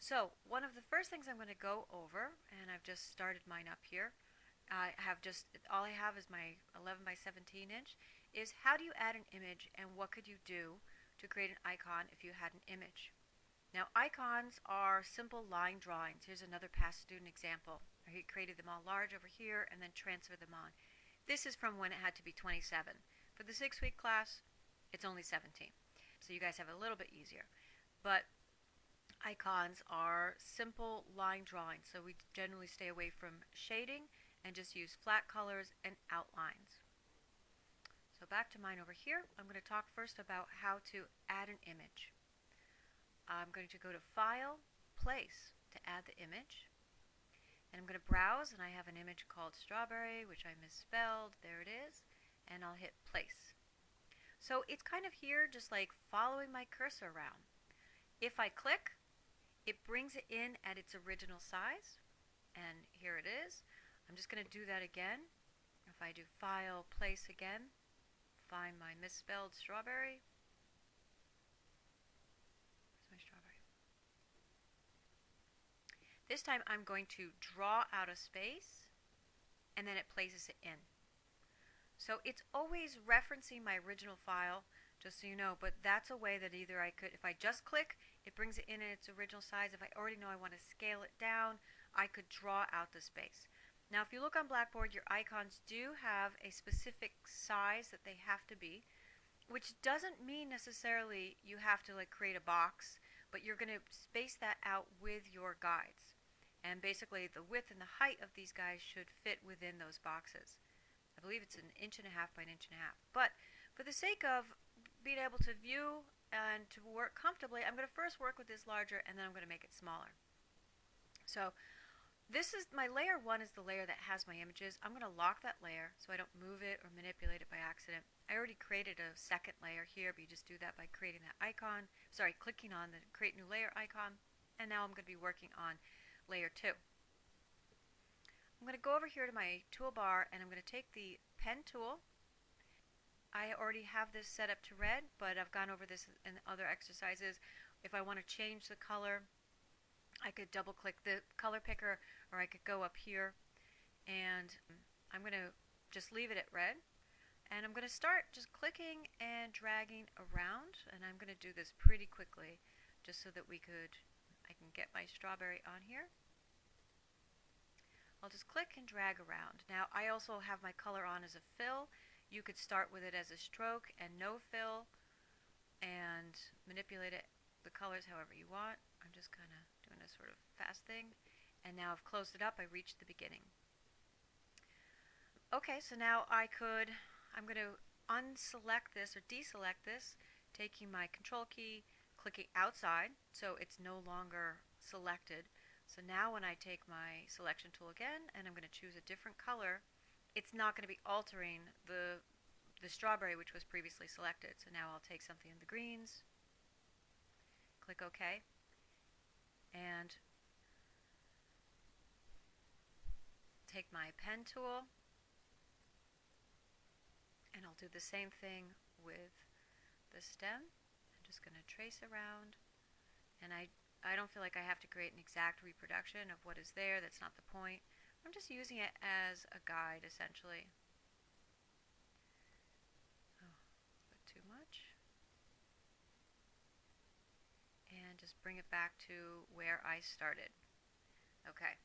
So one of the first things I'm going to go over, and I've just started mine up here, all I have is my 11 by 17 inch, is how do you add an image and what could you do to create an icon if you had an image. Now icons are simple line drawings. Here's another past student example. He created them all large over here and then transferred them on. This is from when it had to be 27. For the 6-week class, it's only 17. So you guys have a little bit easier. But icons are simple line drawings, so we generally stay away from shading and just use flat colors and outlines. So back to mine over here, I'm going to talk first about how to add an image. I'm going to go to File, Place to add the image. And I'm going to browse, and I have an image called Strawberry, which I misspelled. There it is. And I'll hit Place. So it's kind of here just like following my cursor around. If I click, it brings it in at its original size. And here it is. I'm just going to do that again. If I do File, Place again, find my misspelled strawberry. Where's my strawberry? This time I'm going to draw out a space, and then it places it in. So it's always referencing my original file, just so you know, but that's a way that either I could, if I just click, it brings it in its original size. If I already know I want to scale it down, I could draw out the space. Now if you look on Blackboard, your icons do have a specific size that they have to be, which doesn't mean necessarily you have to like create a box, but you're going to space that out with your guides. And basically the width and the height of these guys should fit within those boxes. I believe it's 1.5 inches by 1.5 inches. But for the sake of being able to view and to work comfortably, I'm going to first work with this larger, and then I'm going to make it smaller. So this is my layer 1 is the layer that has my images. I'm going to lock that layer so I don't move it or manipulate it by accident. I already created a second layer here, but you just do that by creating that icon. Sorry, clicking on the Create New Layer icon. And now I'm going to be working on layer 2. I'm going to go over here to my toolbar, and I'm going to take the pen tool. I already have this set up to red, but I've gone over this in other exercises. If I want to change the color, I could double click the color picker, or I could go up here, and I'm going to just leave it at red. And I'm going to start just clicking and dragging around, and I'm going to do this pretty quickly just so that I can get my strawberry on here. I'll just click and drag around. Now I also have my color on as a fill. You could start with it as a stroke and no fill and manipulate it, the colors however you want. I'm just kind of doing a sort of fast thing. And now I've closed it up. I reached the beginning. Okay, so now I'm going to unselect this or deselect this, taking my control key, clicking outside, so it's no longer selected. So now when I take my selection tool again and I'm going to choose a different color, it's not going to be altering the strawberry which was previously selected. So now I'll take something in the greens, click OK, and take my pen tool, and I'll do the same thing with the stem. I'm just going to trace around, and I don't feel like I have to create an exact reproduction of what is there. That's not the point. I'm just using it as a guide, essentially. Oh, a bit too much. And just bring it back to where I started. Okay.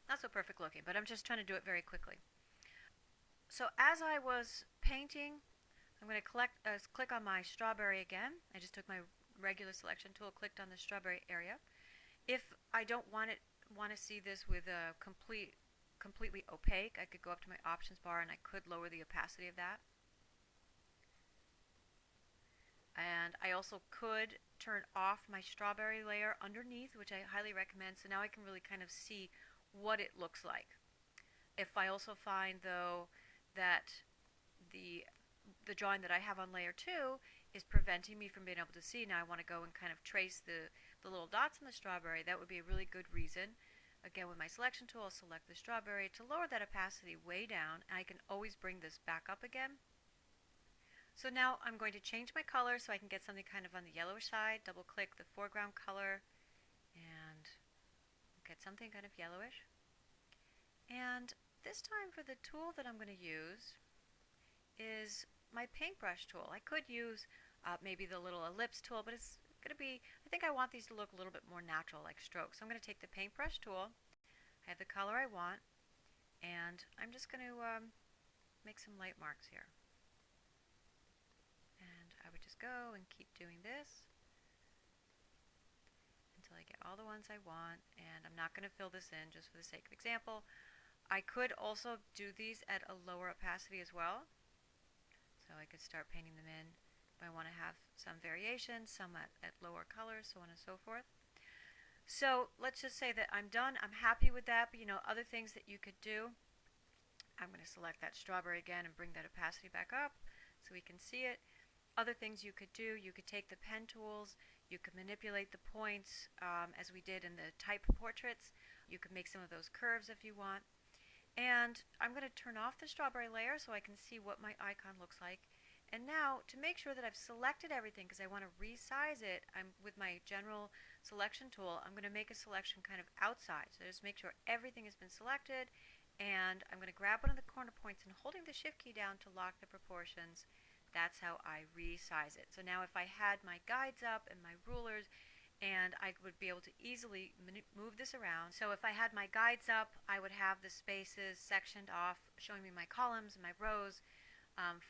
Not so perfect looking, but I'm just trying to do it very quickly. So as I was painting, I'm going to click on my strawberry again. I just took my regular selection tool, clicked on the strawberry area. If I don't want to see this with a completely opaque, I could go up to my options bar and I could lower the opacity of that. And I also could turn off my strawberry layer underneath, which I highly recommend. So now I can really kind of see what it looks like. If I also find though that the drawing that I have on layer 2 is preventing me from being able to see, now I want to go and kind of trace the little dots in the strawberry, that would be a really good reason. Again, with my selection tool, I'll select the strawberry to lower that opacity way down, and I can always bring this back up again. So now I'm going to change my color so I can get something kind of on the yellowish side. Double click the foreground color, get something kind of yellowish. And this time for the tool that I'm going to use is my paintbrush tool. I could use maybe the little ellipse tool, but it's going to be, I think I want these to look a little bit more natural, like strokes. So I'm going to take the paintbrush tool, I have the color I want, and I'm just going to make some light marks here. And I would just go and keep doing this until I get all the ones I want, and I'm not going to fill this in just for the sake of example. I could also do these at a lower opacity as well. So I could start painting them in if I want to have some variation, some at lower colors, so on and so forth. So let's just say that I'm done. I'm happy with that, but other things that you could do. I'm going to select that strawberry again and bring that opacity back up so we can see it. Other things you could do, you could take the pen tools, you could manipulate the points as we did in the type portraits. You could make some of those curves if you want. And I'm going to turn off the strawberry layer so I can see what my icon looks like. And now, to make sure that I've selected everything, because I want to resize it, with my general selection tool, I'm going to make a selection kind of outside. So just make sure everything has been selected, and I'm going to grab one of the corner points and holding the shift key down to lock the proportions. That's how I resize it. So now if I had my guides up and my rulers, and I would be able to easily move this around. So if I had my guides up, I would have the spaces sectioned off, showing me my columns and my rows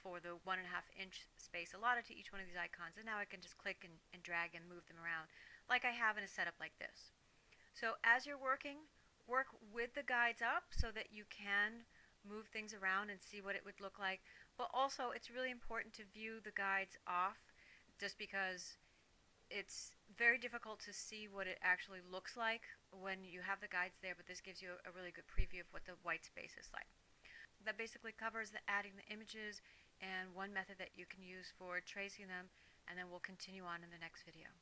for the 1.5 inch space allotted to each one of these icons. And now I can just click and drag and move them around like I have in a setup like this. So as you're working, work with the guides up so that you can move things around and see what it would look like. But also, it's really important to view the guides off, just because it's very difficult to see what it actually looks like when you have the guides there, but this gives you a really good preview of what the white space is like. That basically covers adding the images and one method that you can use for tracing them, and then we'll continue on in the next video.